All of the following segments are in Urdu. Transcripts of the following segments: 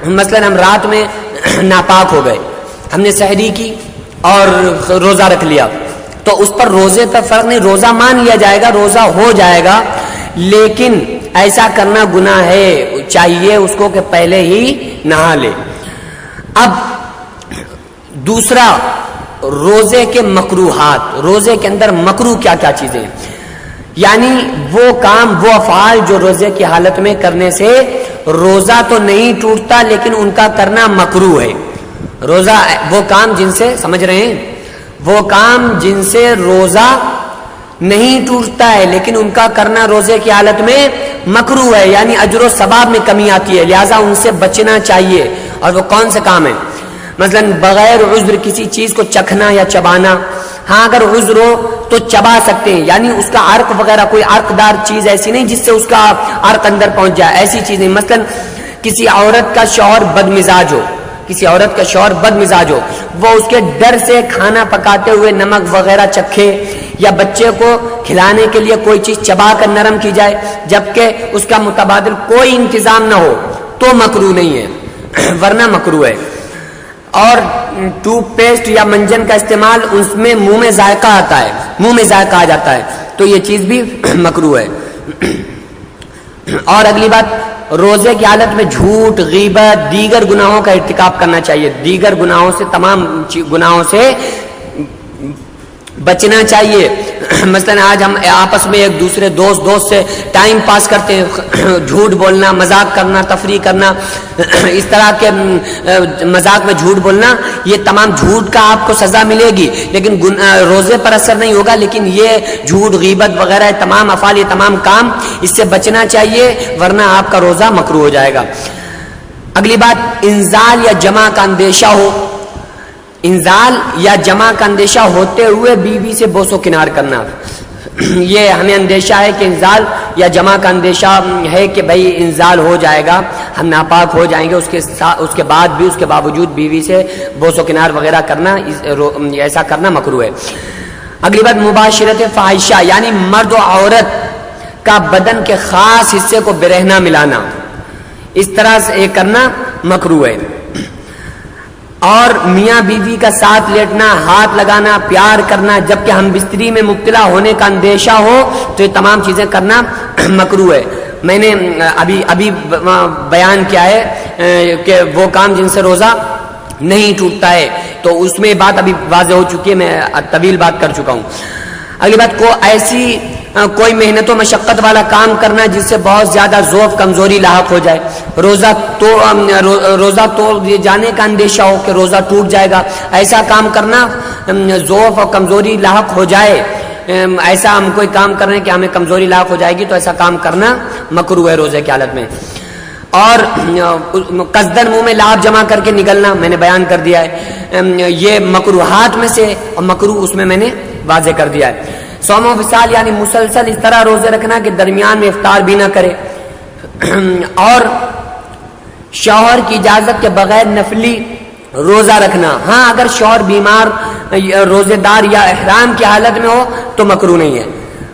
مثلا ہم رات میں ناپاک ہو گئے، ہم نے سحری کی اور روزہ رکھ لیا، تو اس پر روزے پر فرق نہیں، روزہ مان لیا جائے گا، روزہ ہو جائے گا، لیکن ایسا کرنا گناہ ہے، چاہیے اس کو کہ پہلے ہی نہا لے۔ اب دوسرا، روزے کے مکروہات، روزے کے اندر مکروہ کیا کیا چیزیں ہیں، یعنی وہ کام، وہ افعال جو روزے کی حالت میں کرنے سے روزہ تو نہیں ٹوٹتا لیکن ان کا کرنا مکروہ ہے۔ روزہ وہ کام جن سے، سمجھ رہے ہیں، وہ کام جن سے روزہ نہیں ٹوٹتا ہے لیکن ان کا کرنا روزے کی حالت میں مکروہ ہے، یعنی اجر و ثواب میں کمی آتی ہے، لہذا ان سے بچنا چاہیے۔ اور وہ کون سے کام ہیں؟ مثلا بغیر عذر کسی چیز کو چکھنا یا چبانا، ہاں اگر عذر ہو تو چبا سکتے ہیں، یعنی اس کا عرق وغیرہ، کوئی عرق دار چیز ایسی نہیں جس سے اس کا عرق اندر پہنچ جائے، ایسی چیز نہیں۔ مثلا کسی عورت کا شوہر بد مزاج ہو، کسی عورت کا شوہر بد مزاج ہو، وہ اس کے ڈر سے کھانا پکاتے ہوئے نمک وغیرہ چکھے، یا بچے کو کھلانے کے لیے کوئی چیز چبا کر نرم کی جائے جبکہ اس کا متبادل کوئی انتظام نہ ہو، تو مکروہ نہیں ہے، ورنہ مکروہ ہے۔ اور ٹوتھ پیسٹ یا منجن کا استعمال، اس میں منہ میں ذائقہ آتا ہے، منہ میں ذائقہ آ جاتا ہے، تو یہ چیز بھی مکروہ ہے۔ اور اگلی بات، روزے کی حالت میں جھوٹ، غیبت، دیگر گناہوں کا ارتکاب کرنا چاہیے، دیگر گناہوں سے، تمام گناہوں سے بچنا چاہیے۔ مثلا آج ہم آپس میں ایک دوسرے دوست سے ٹائم پاس کرتے ہیں، جھوٹ بولنا، مذاق کرنا، تفریح کرنا، اس طرح کے مذاق میں جھوٹ بولنا، یہ تمام جھوٹ کا آپ کو سزا ملے گی لیکن روزے پر اثر نہیں ہوگا، لیکن یہ جھوٹ، غیبت وغیرہ تمام افعال، یہ تمام کام، اس سے بچنا چاہیے ورنہ آپ کا روزہ مکروہ ہو جائے گا۔ اگلی بات، انزال یا جمع کا اندیشہ ہو، انزال یا جمع کا اندیشہ ہوتے ہوئے بیوی سے بوس و کنار کرنا، یہ ہمیں اندیشہ ہے کہ انزال یا جمع کا اندیشہ ہے کہ بھئی انزال ہو جائے گا، ہم ناپاک ہو جائیں گے، اس کے بعد بھی، اس کے باوجود بیوی سے بوس و کنار وغیرہ کرنا، ایسا کرنا مکروہ ہے۔ اگلی بات، مباشرت فاحشہ، یعنی مرد و عورت کا بدن کے خاص حصے کو برہنہ ملانا، اس طرح سے یہ کرنا مکروہ ہے۔ اور میاں بیوی کا ساتھ لیٹنا، ہاتھ لگانا، پیار کرنا جبکہ ہم بستری میں مبتلا ہونے کا اندیشہ ہو، تو یہ تمام چیزیں کرنا مکروہ ہے۔ میں نے ابھی بیان کیا ہے کہ وہ کام جن سے روزہ نہیں ٹوٹتا ہے، تو اس میں بات ابھی واضح ہو چکی ہے، میں طویل بات کر چکا ہوں۔ اگلی بات، کوئی محنت و مشقت والا کام کرنا جس سے بہت زیادہ ضعف، کمزوری لاحق ہو جائے، روزہ توڑ دیے جانے کا اندیشہ ہو کہ روزہ ٹوٹ جائے گا، ایسا کام کرنا، ضعف اور کمزوری لاحق ہو جائے، ایسا ہم کوئی کام کر رہے ہیں کہ ہمیں کمزوری لاحق ہو جائے گی، تو ایسا کام کرنا مکروہ ہے روزے کی حالت میں۔ اور قصدن منہ میں لعاب جمع کر کے نکلنا، میں نے بیان کر دیا ہے، یہ مکروہات میں سے، اور مکروہ اس میں نے واضح کر دیا ہے۔ صوم و وصال، یعنی مسلسل اس طرح روزے رکھنا کہ درمیان میں افطار بھی نہ کرے، اور شوہر کی اجازت کے بغیر نفلی روزہ رکھنا، ہاں اگر شوہر بیمار، روزے دار یا احرام کی حالت میں ہو تو مکروہ نہیں ہے۔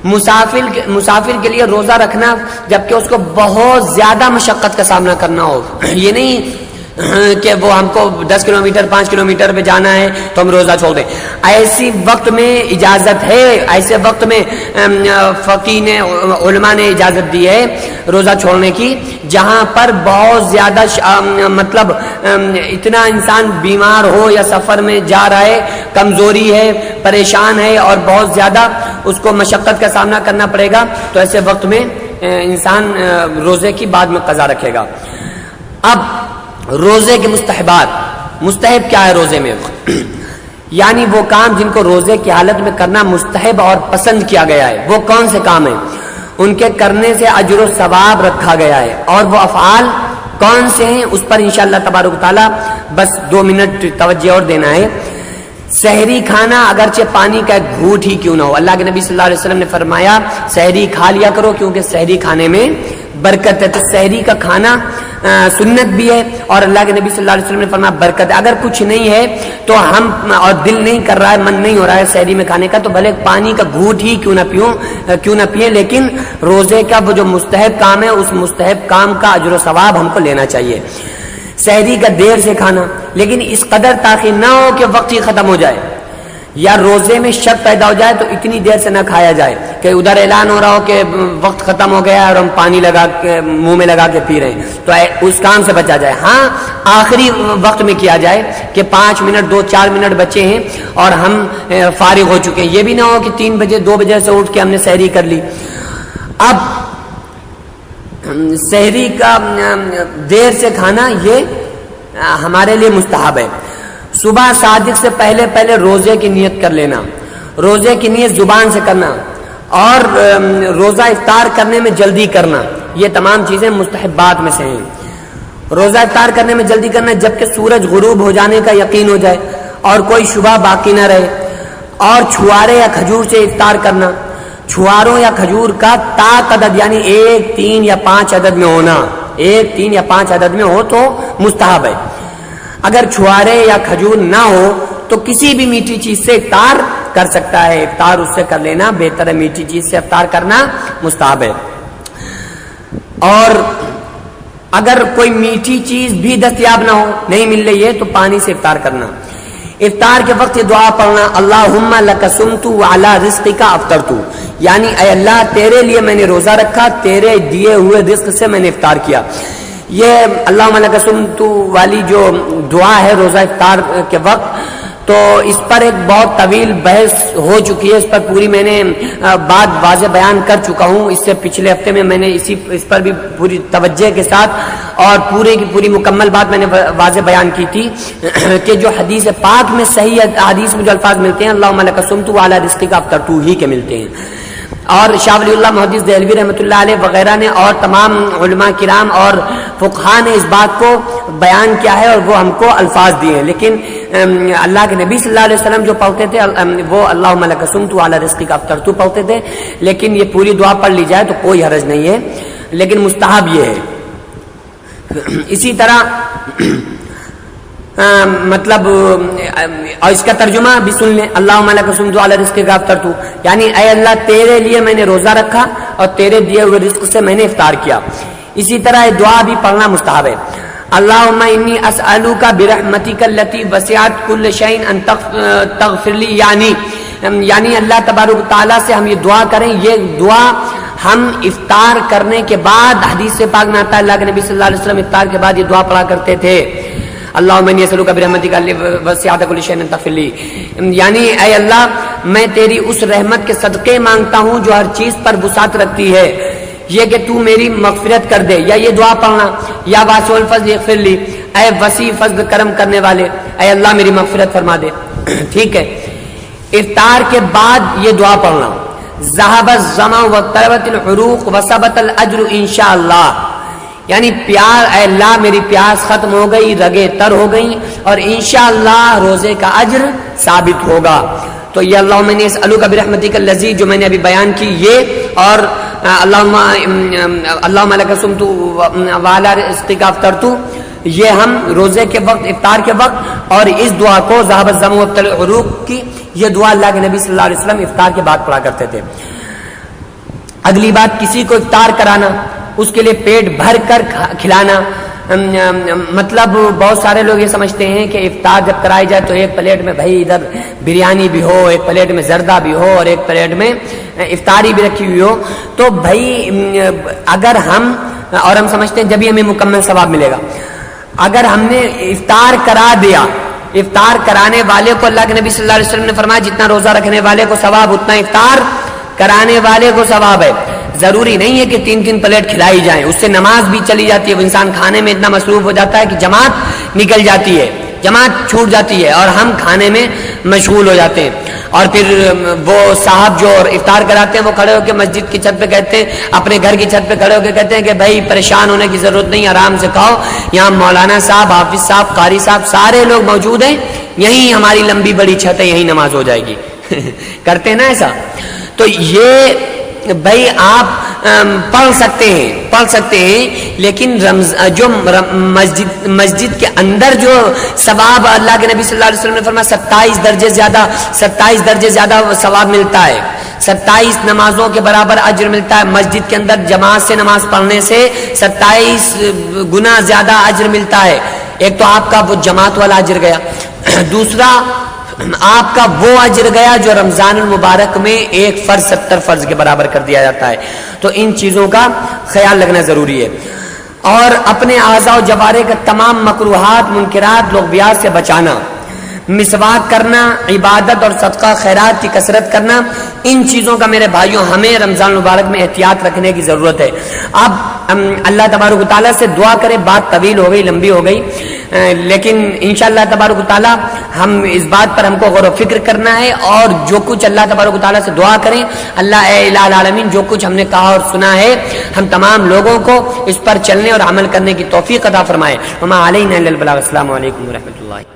مسافر کے لیے روزہ رکھنا جبکہ اس کو بہت زیادہ مشقت کا سامنا کرنا ہو، یہ نہیں کہ وہ ہم کو 10 کلومیٹر 5 کلومیٹر پہ جانا ہے تو ہم روزہ چھوڑ دیں، ایسی وقت میں اجازت ہے، ایسے وقت میں فقیہ نے، علماء نے اجازت دی ہے روزہ چھوڑنے کی، جہاں پر بہت زیادہ مطلب اتنا انسان بیمار ہو یا سفر میں جا رہا ہے، کمزوری ہے، پریشان ہے اور بہت زیادہ اس کو مشقت کا سامنا کرنا پڑے گا، تو ایسے وقت میں انسان روزے کی بعد میں قضا رکھے گا۔ اب روزے کے مستحبات، مستحب کیا ہے روزے میں؟ یعنی وہ کام جن کو روزے کی حالت میں کرنا مستحب اور پسند کیا گیا ہے، وہ کون سے کام ہیں؟ ان کے کرنے سے اجر و ثواب رکھا گیا ہے، اور وہ افعال کون سے ہیں اس پر انشاءاللہ تبارک و تعالی بس 2 منٹ توجہ اور دینا ہے۔ سحری کھانا اگرچہ پانی کا ایک گھونٹ ہی کیوں نہ ہو، اللہ کے نبی صلی اللہ علیہ وسلم نے فرمایا سحری کھا لیا کرو کیونکہ سحری کھانے میں برکت ہے، تو سحری کا کھانا سنت بھی ہے، اور اللہ کے نبی صلی اللہ علیہ وسلم نے فرمایا برکت ہے۔ اگر کچھ نہیں ہے تو ہم، اور دل نہیں کر رہا ہے، من نہیں ہو رہا ہے سحری میں کھانے کا، تو بھلے پانی کا گھونٹ ہی کیوں نہ پیئیں، لیکن روزے کا وہ جو مستحب کام ہے اس مستحب کام کا اجر و ثواب ہم کو لینا چاہیے۔ سحری کا دیر سے کھانا، لیکن اس قدر تاخیر نہ ہو کہ وقت ہی ختم ہو جائے، یا روزے میں شک پیدا ہو جائے تو اتنی دیر سے نہ کھایا جائے کہ ادھر اعلان ہو رہا ہو کہ وقت ختم ہو گیا اور ہم پانی لگا کے منہ میں لگا کے پی رہے ہیں، تو اس کام سے بچا جائے۔ ہاں آخری وقت میں کیا جائے کہ 5 منٹ 2-4 منٹ بچے ہیں اور ہم فارغ ہو چکے ہیں، یہ بھی نہ ہو کہ 3 بجے 2 بجے سے اٹھ کے ہم نے سحری کر لی۔ اب سحری کا دیر سے کھانا یہ ہمارے لیے مستحب ہے۔ صبح صادق سے پہلے روزے کی نیت کر لینا، روزے کی نیت زبان سے کرنا، اور روزہ افطار کرنے میں جلدی کرنا، یہ تمام چیزیں مستحبات میں سے ہیں۔ روزہ افطار کرنے میں جلدی کرنا جبکہ سورج غروب ہو جانے کا یقین ہو جائے اور کوئی شبہ باقی نہ رہے، اور چھوارے یا کھجور سے افطار کرنا، چھواروں یا کھجور کا طاق عدد یعنی 1، 3 یا 5 عدد میں ہونا، 1، 3 یا 5 عدد میں ہو تو مستحب ہے۔ اگر چھوارے یا کھجور نہ ہو تو کسی بھی میٹھی چیز سے افطار کر سکتا ہے، افطار اس سے کر لینا بہتر ہے، میٹھی چیز سے افطار کرنا مستحب ہے۔ اور اگر کوئی میٹھی چیز بھی دستیاب نہ ہو، نہیں مل رہی ہے، تو پانی سے افطار کرنا۔ افطار کے وقت یہ دعا پڑھنا، اللہم لک صمت وعلی رزقک افطرت، یعنی اے اللہ تیرے لیے میں نے روزہ رکھا، تیرے دیے ہوئے رزق سے میں نے افطار کیا۔ یہ اللہم لک صمت والی جو دعا ہے روزہ افطار کے وقت، تو اس پر ایک بہت طویل بحث ہو چکی ہے، اس پر پوری میں نے بات واضح بیان کر چکا ہوں، اس سے پچھلے ہفتے میں میں نے اس پر بھی پوری توجہ کے ساتھ اور پورے کی پوری مکمل بات میں نے واضح بیان کی تھی کہ جو حدیث پاک میں صحیح حدیث میں جو الفاظ ملتے ہیں اللہم لک صمت وعلی رزقک افطرت ہی کے ملتے ہیں۔ اور شاہ ولی اللہ محدث دہلوی رحمۃ اللہ علیہ وغیرہ نے اور تمام علماء کرام اور فقہاء نے اس بات کو بیان کیا ہے اور وہ ہم کو الفاظ دیے ہیں، لیکن اللہ کے نبی صلی اللہ علیہ وسلم جو پڑھتے تھے وہ اللہم لک صمت وعلی رزقک افطرت پڑھتے تھے، لیکن یہ پوری دعا پڑھ لی جائے تو کوئی حرج نہیں ہے، لیکن مستحب یہ ہے۔ اسی طرح مطلب اور اس کا ترجمہ بھی سن لیں، اللہم لک صمت وعلی رزقک افطرت، یعنی اے اللہ تیرے لیے میں نے روزہ رکھا اور تیرے دیے ہوئے رزق سے میں نے افطار کیا۔ اسی طرح یہ دعا بھی پڑھنا مستحب ہے، اللہم انی اسألک برحمتک التی وسعت کل شیء ان تغفر لی، یعنی اللہ تبارک تعالیٰ سے ہم یہ دعا کریں، یہ دعا ہم افطار کرنے کے بعد حدیث سے پاک میں آتا ہے اللہ کے نبی صلی اللہ علیہ وسلم افطار کے بعد یہ دعا پڑھا کرتے تھے، اللہم انی اسألک برحمتک التی وسعت کل شیء ان تغفر لی، یعنی اے اللہ میں تیری اس رحمت کے صدقے مانگتا ہوں جو ہر چیز پر وسعت رکھتی ہے، یہ کہ تو میری مغفرت کر دے، یا یہ دعا پڑھنا، یا واسع الفضل اغفر لی، اے وسیع فضل کرم کرنے والے اے اللہ میری مغفرت فرما دے۔ ٹھیک ہے، افطار کے بعد یہ دعا پڑھنا، ذهب الظمأ وطلبت العروق وثبت الاجر انشاءاللہ، یعنی اے اللہ میری پیاس ختم ہو گئی، رگیں تر ہو گئی اور انشاءاللہ روزے کا اجر ثابت ہوگا۔ تو یہ اللہم انی اسألک برحمتک الذی جو میں نے ابھی بیان کی، یہ اور اللہم لک صمت وعلی رزقک افطرت، یہ ہم روزے کے وقت افطار کے وقت، اور اس دعا کو ذهب الظمأ وابتلع العروق کی یہ دعا اللہ کے نبی صلی اللہ علیہ وسلم افطار کے بعد پڑھا کرتے تھے۔ اگلی بات، کسی کو افطار کرانا، اس کے لیے پیٹ بھر کر کھلانا، مطلب بہت سارے لوگ یہ سمجھتے ہیں کہ افطار جب کرائی جائے تو ایک پلیٹ میں بھائی ادھر بریانی بھی ہو، ایک پلیٹ میں زردہ بھی ہو اور ایک پلیٹ میں افطاری بھی رکھی ہوئی ہو، تو بھائی اگر ہم سمجھتے ہیں جبھی ہمیں مکمل ثواب ملے گا۔ اگر ہم نے افطار کرا دیا، افطار کرانے والے کو اللہ کے نبی صلی اللہ علیہ وسلم نے فرمایا جتنا روزہ رکھنے والے کو ثواب اتنا افطار کرانے والے کو ثواب ہے۔ ضروری نہیں ہے کہ 3 پلیٹ کھلائی جائیں، اس سے نماز بھی چلی جاتی ہے، وہ انسان کھانے میں اتنا مصروف ہو جاتا ہے کہ جماعت نکل جاتی ہے، جماعت چھوٹ جاتی ہے اور ہم کھانے میں مشغول ہو جاتے ہیں، اور پھر وہ صاحب جو افطار کراتے ہیں وہ کھڑے ہو کے مسجد کی چھت پہ کہتے ہیں، اپنے گھر کی چھت پہ کھڑے ہو کے کہتے ہیں کہ بھائی پریشان ہونے کی ضرورت نہیں، آرام سے کھاؤ، یہاں مولانا صاحب، حافظ صاحب، قاری صاحب سارے لوگ موجود ہیں، یہیں ہماری لمبی بڑی چھت ہے، یہیں نماز ہو جائے گی۔ کرتے ہیں نا ایسا؟ تو یہ بھائی آپ پڑھ سکتے ہیں لیکن جو مسجد کے اندر جو ثواب اللہ کے نبی صلی اللہ علیہ وسلم نے فرمایا 27 درجے زیادہ ثواب ملتا ہے، 27 نمازوں کے برابر اجر ملتا ہے، مسجد کے اندر جماعت سے نماز پڑھنے سے 27 گنا زیادہ اجر ملتا ہے۔ ایک تو آپ کا وہ جماعت والا اجر گیا، دوسرا آپ کا وہ اجر گیا جو رمضان المبارک میں ایک فرض 70 فرض کے برابر کر دیا جاتا ہے۔ تو ان چیزوں کا خیال رکھنا ضروری ہے، اور اپنے اعضاء و جوارح کا تمام مکروہات منکرات لغویات سے بچانا، مسواک کرنا، عبادت اور صدقہ خیرات کی کثرت کرنا، ان چیزوں کا میرے بھائیوں ہمیں رمضان المبارک میں احتیاط رکھنے کی ضرورت ہے۔ اب اللہ تبارک و تعالیٰ سے دعا کریں، بات طویل ہو گئی، لمبی ہو گئی، لیکن انشاءاللہ تبارک و تعالیٰ ہم اس بات پر ہم کو غور و فکر کرنا ہے، اور جو کچھ اللہ تبارک و تعالیٰ سے دعا کریں، اللہ اے الہ العالمین جو کچھ ہم نے کہا اور سنا ہے ہم تمام لوگوں کو اس پر چلنے اور عمل کرنے کی توفیق عطا فرمائے۔ وما علینا الا البلاغ۔ السلام علیکم ورحمۃ اللہ۔